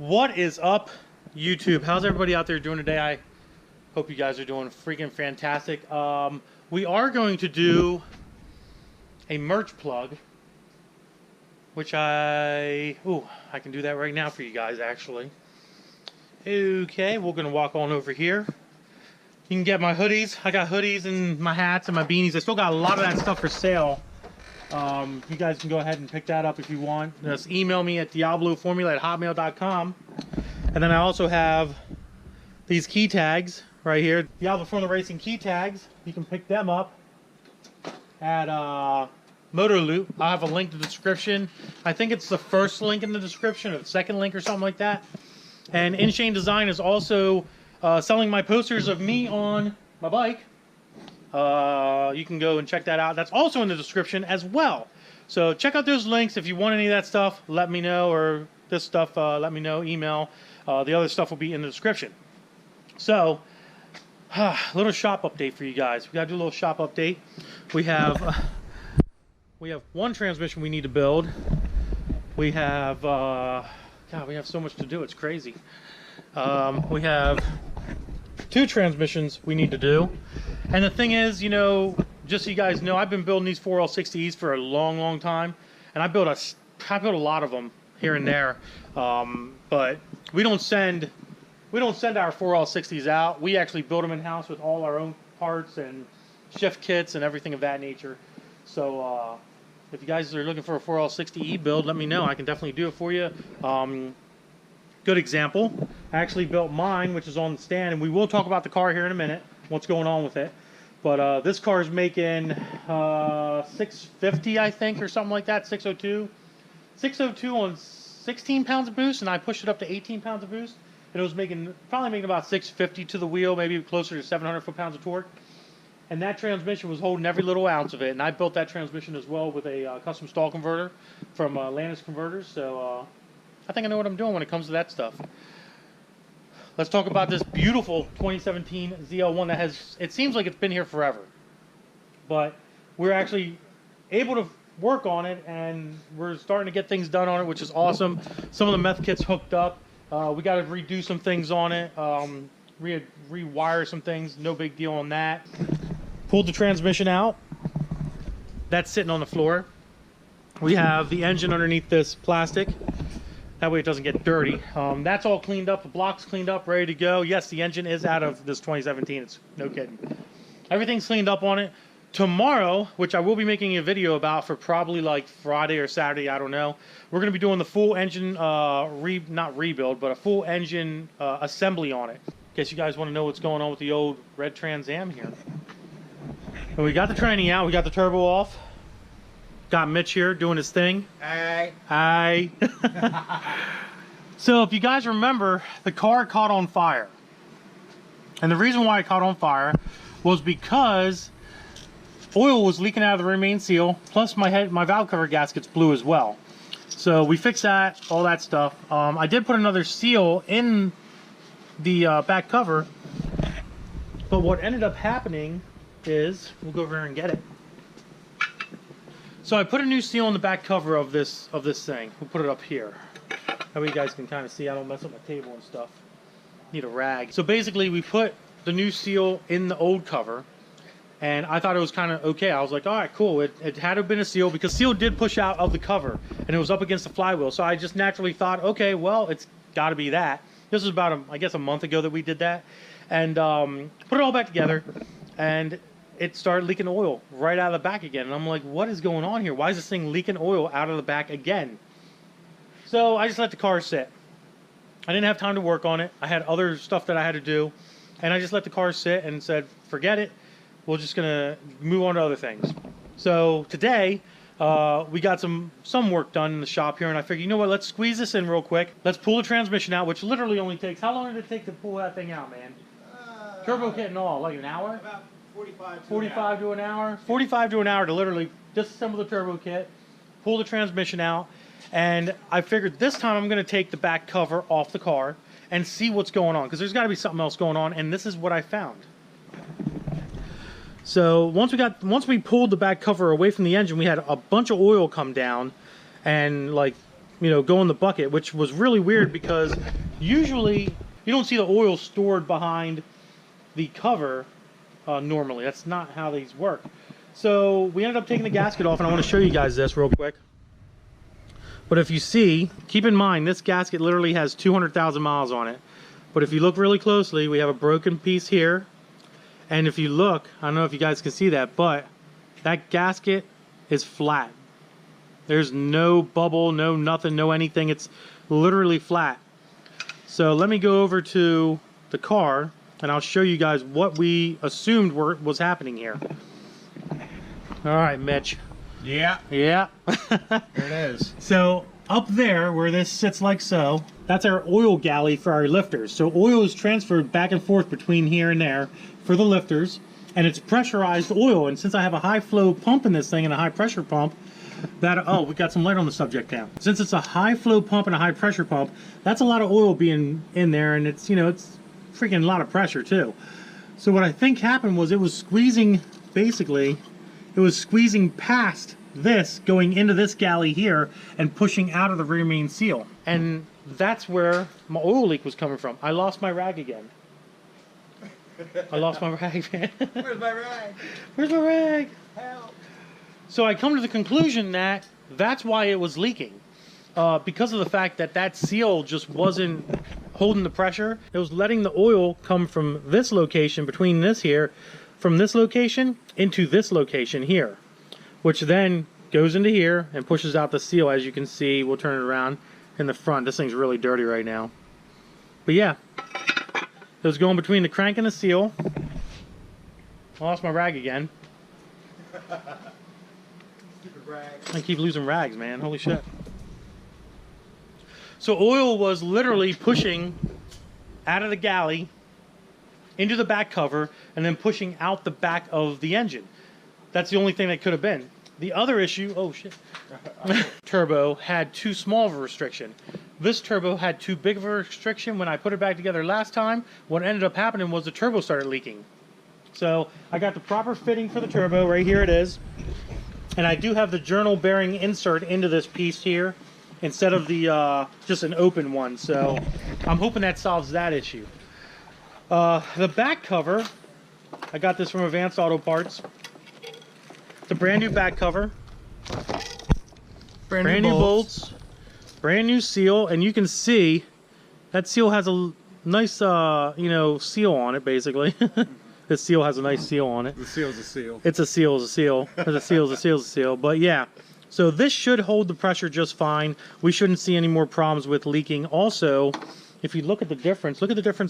What is up, YouTube? How's everybody out there doing today? I hope you guys are doing freaking fantastic. We are going to do a merch plug, which I can do that right now for you guys, actually. Okay, we're gonna walk on over here. You can get my hoodies. I got hoodies and my hats and my beanies. I still got a lot of that stuff for sale. You guys can go ahead and pick that up if you want. Just email me at diabloformula@hotmail.com. And then I also have these key tags right here. Diablo Formula Racing key tags. You can pick them up at Motor Loop. I'll have a link in the description. I think it's the first link in the description or the second link or something like that. And InShane Design is also selling my posters of me on my bike. You can go and check that out. That's also in the description as well. So check out those links. If you want any of that stuff, let me know. Or this stuff, let me know. Email. The other stuff will be in the description. So, a little shop update for you guys. We got to do a little shop update. We have one transmission we need to build. We have, God, we have so much to do. It's crazy. We have 2 transmissions we need to do. And the thing is, you know, just so you guys know, I've been building these 4L60s for a long time, and I built a lot of them here and there. But we don't send our 4L60s out. We actually build them in house with all our own parts and shift kits and everything of that nature. So if you guys are looking for a 4L60E build, let me know. I can definitely do it for you. Good example. I actually built mine, which is on the stand, and we will talk about the car here in a minute, what's going on with it. But this car is making 650, I think, or something like that, 602. 602 on 16 pounds of boost, and I pushed it up to 18 pounds of boost. And it was probably making about 650 to the wheel, maybe closer to 700 foot-pounds of torque. And that transmission was holding every little ounce of it. And I built that transmission as well with a custom stall converter from Landis Converters. So I think I know what I'm doing when it comes to that stuff. Let's talk about this beautiful 2017 ZL1 that has, it seems like it's been here forever. But we're actually able to work on it, and we're starting to get things done on it, which is awesome. Some of the meth kits hooked up. We got to redo some things on it, rewire some things, no big deal on that. Pulled the transmission out. That's sitting on the floor. We have the engine underneath this plastic. That way it doesn't get dirty. That's all cleaned up. The block's cleaned up, ready to go. Yes, the engine is out of this 2017. It's no kidding. Everything's cleaned up on it. Tomorrow, which I will be making a video about for probably like Friday or Saturday, I don't know. We're going to be doing the full engine, not rebuild, but a full engine assembly on it. In case you guys want to know what's going on with the old red Trans Am here. But we got the tranny out. We got the turbo off. Got Mitch here doing his thing. Hi. Hi. So if you guys remember, the car caught on fire. And the reason why it caught on fire was because oil was leaking out of the rear main seal, plus my valve cover gaskets blew as well. So we fixed that, all that stuff. I did put another seal in the back cover, but what ended up happening is, we'll go over here and get it. So I put a new seal on the back cover of this thing. We'll put it up here. That way you guys can kind of see I don't mess up my table and stuff. Need a rag. So basically we put the new seal in the old cover, and I thought it was kind of okay. I was like, all right, cool. It had to have been a seal because seal did push out of the cover, and it was up against the flywheel. So I just naturally thought, okay, well, it's got to be that. This was about, I guess, a month ago that we did that. And put it all back together, and it started leaking oil right out of the back again. And I'm like, what is going on here? Why is this thing leaking oil out of the back again? So I just let the car sit. I didn't have time to work on it. I had other stuff that I had to do. And I just let the car sit and said, forget it. We're just going to move on to other things. So today, we got some work done in the shop here. And I figured, you know what? Let's squeeze this in real quick. Let's pull the transmission out, which literally only takes... How long did it take to pull that thing out, man? Turbo kit and all, like an hour? About 45 to an hour. 45 to an hour to literally disassemble the turbo kit, pull the transmission out, and I figured this time I'm going to take the back cover off the car and see what's going on, because there's got to be something else going on, and this is what I found. So once we pulled the back cover away from the engine, we had a bunch of oil come down and like you know, go in the bucket, which was really weird because usually you don't see the oil stored behind the cover normally. That's not how these work. So we ended up taking the gasket off, and I want to show you guys this real quick. But if you see, keep in mind, this gasket literally has 200,000 miles on it. But if you look really closely, we have a broken piece here. And if you look, I don't know if you guys can see that, but that gasket is flat. There's no bubble, no nothing, no anything. It's literally flat. So let me go over to the car, and I'll show you guys what we assumed was happening here. All right, Mitch. Yeah. Yeah. There it is. So up there where this sits like so, that's our oil galley for our lifters. So oil is transferred back and forth between here and there for the lifters, and it's pressurized oil. And since I have a high flow pump in this thing and a high pressure pump, oh, we got some light on the subject now. Since it's a high flow pump and a high pressure pump, that's a lot of oil being in there, and it's, you know, it's freaking a lot of pressure too. So what I think happened was it was squeezing, basically, it was squeezing past this, going into this galley here, and pushing out of the rear main seal. And that's where my oil leak was coming from. I lost my rag again. I lost my rag, man. Where's my rag? Where's my rag? Help. So I come to the conclusion that that's why it was leaking. Because of the fact that that seal just wasn't holding the pressure. It was letting the oil come from this location, between this here, from this location into this location here, which then goes into here and pushes out the seal. As you can see, we'll turn it around in the front. This thing's really dirty right now. But yeah, it was going between the crank and the seal. I lost my rag again. I keep losing rags, man. Holy shit. So oil was literally pushing out of the galley into the back cover and then pushing out the back of the engine. That's the only thing that could have been. The other issue, oh shit, turbo had too small of a restriction. This turbo had too big of a restriction. When I put it back together last time, what ended up happening was the turbo started leaking. So I got the proper fitting for the turbo. Right here it is. And I do have the journal bearing insert into this piece here instead of the just an open one. So I'm hoping that solves that issue. The back cover, I got this from Advanced Auto Parts. It's a brand new back cover. Brand new bolts. Brand new seal, and you can see that seal has a nice you know, seal on it, basically. This seal has a nice seal on it. The seal's a seal. It's a seal, it's a seal. It's a seal, it's a seal, it's a seal. But yeah, so this should hold the pressure just fine. We shouldn't see any more problems with leaking. Also, if you look at the difference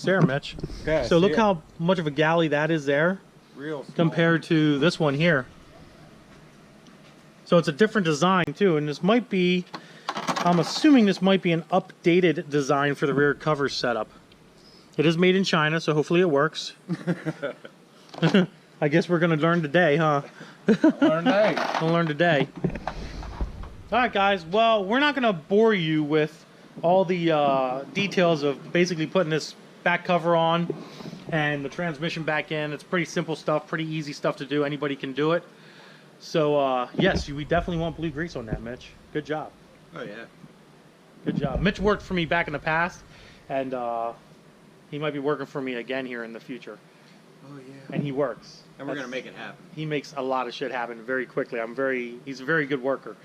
there, Mitch. Okay, so look how much of a galley that is there. Real small. Compared to this one here. So it's a different design too, and this might be, I'm assuming this might be an updated design for the rear cover setup. It is made in China, so hopefully it works. I guess we're gonna learn today, huh? Learn today. We'll learn today. All right, guys. Well, we're not gonna bore you with all the details of basically putting this back cover on and the transmission back in. It's pretty simple stuff, pretty easy stuff to do. Anybody can do it. So yes, we definitely won't bleed grease on that, Mitch. Good job. Oh yeah. Good job. Mitch worked for me back in the past, and he might be working for me again here in the future. Oh yeah. And he works. And we're gonna make it happen. He makes a lot of shit happen very quickly. He's a very good worker.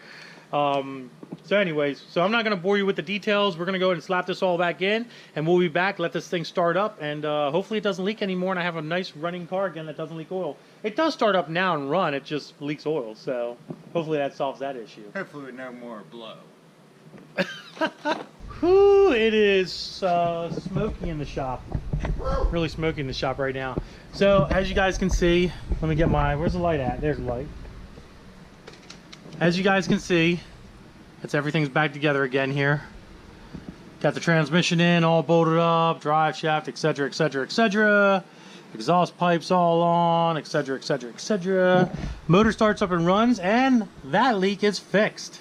So anyways, so I'm not going to bore you with the details. We're going to go ahead and slap this all back in, and we'll be back, let this thing start up, and hopefully it doesn't leak anymore, and I have a nice running car again that doesn't leak oil. It does start up now and run, it just leaks oil, so hopefully that solves that issue. Hopefully no more blow. Whew, it is smoky in the shop. Really smoky in the shop right now. So as you guys can see, let me get where's the light at? There's the light. As you guys can see, everything's back together again here. Got the transmission in, all bolted up, drive shaft, etc., etc., etc. Exhaust pipes all on, etc., etc., etc. Motor starts up and runs, and that leak is fixed.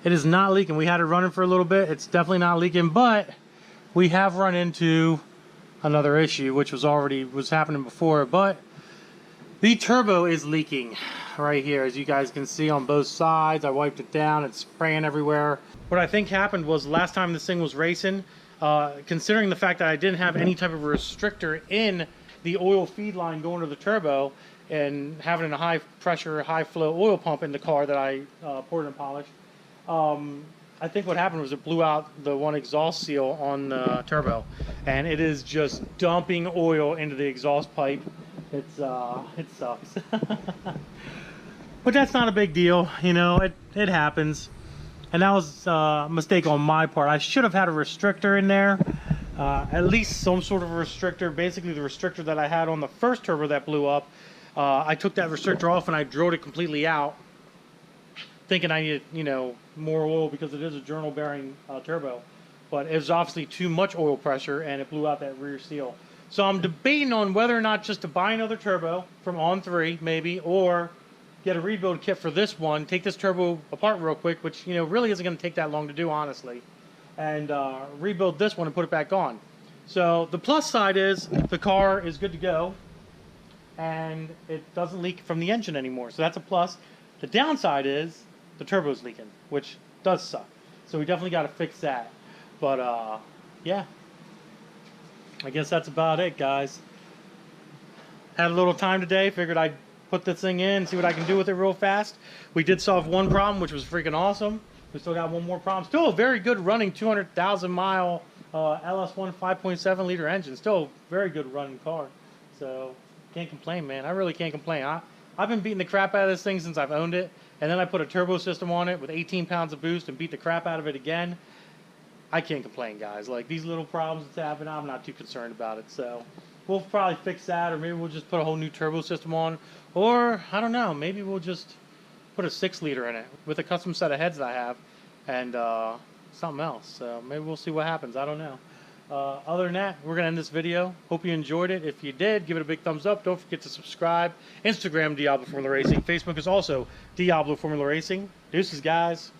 It is not leaking. We had it running for a little bit. It's definitely not leaking, but we have run into another issue, which was happening before, but the turbo is leaking. right here, as you guys can see on both sides. I wiped it down, it's spraying everywhere. What I think happened was last time this thing was racing, considering the fact that I didn't have any type of restrictor in the oil feed line going to the turbo, and having a high pressure, high flow oil pump in the car that I poured and polished, I think what happened was it blew out the one exhaust seal on the turbo, and it is just dumping oil into the exhaust pipe. It sucks. But that's not a big deal, you know, it happens. And that was a mistake on my part. I should have had a restrictor in there, at least some sort of a restrictor. Basically the restrictor that I had on the first turbo that blew up, I took that restrictor off and I drilled it completely out, thinking I needed, you know, more oil because it is a journal bearing turbo. But it was obviously too much oil pressure and it blew out that rear seal. So I'm debating on whether or not just to buy another turbo from On3 maybe, or get a rebuild kit for this one, take this turbo apart real quick, which, you know, really isn't going to take that long to do, honestly, and rebuild this one and put it back on. So the plus side is the car is good to go and it doesn't leak from the engine anymore, so that's a plus. The downside is the turbo's leaking, which does suck, so we definitely got to fix that. But yeah, I guess that's about it, guys. Had a little time today, figured I'd put this thing in, see what I can do with it real fast. We did solve one problem, which was freaking awesome. We still got one more problem. Still a very good running 200,000 mile LS1 5.7 liter engine. Still a very good running car. So can't complain, man. I really can't complain. I've been beating the crap out of this thing since I've owned it, and then I put a turbo system on it with 18 pounds of boost and beat the crap out of it again. I can't complain, guys. Like, these little problems that's happening, I'm not too concerned about it. So we'll probably fix that, or maybe we'll just put a whole new turbo system on, or I don't know, maybe we'll just put a 6 liter in it with a custom set of heads that I have, and something else. So maybe we'll see what happens. I don't know. Other than that, we're gonna end this video. Hope you enjoyed it. If you did, give it a big thumbs up. Don't forget to subscribe. Instagram, Diablo Formula Racing. Facebook is also Diablo Formula Racing. Deuces, guys.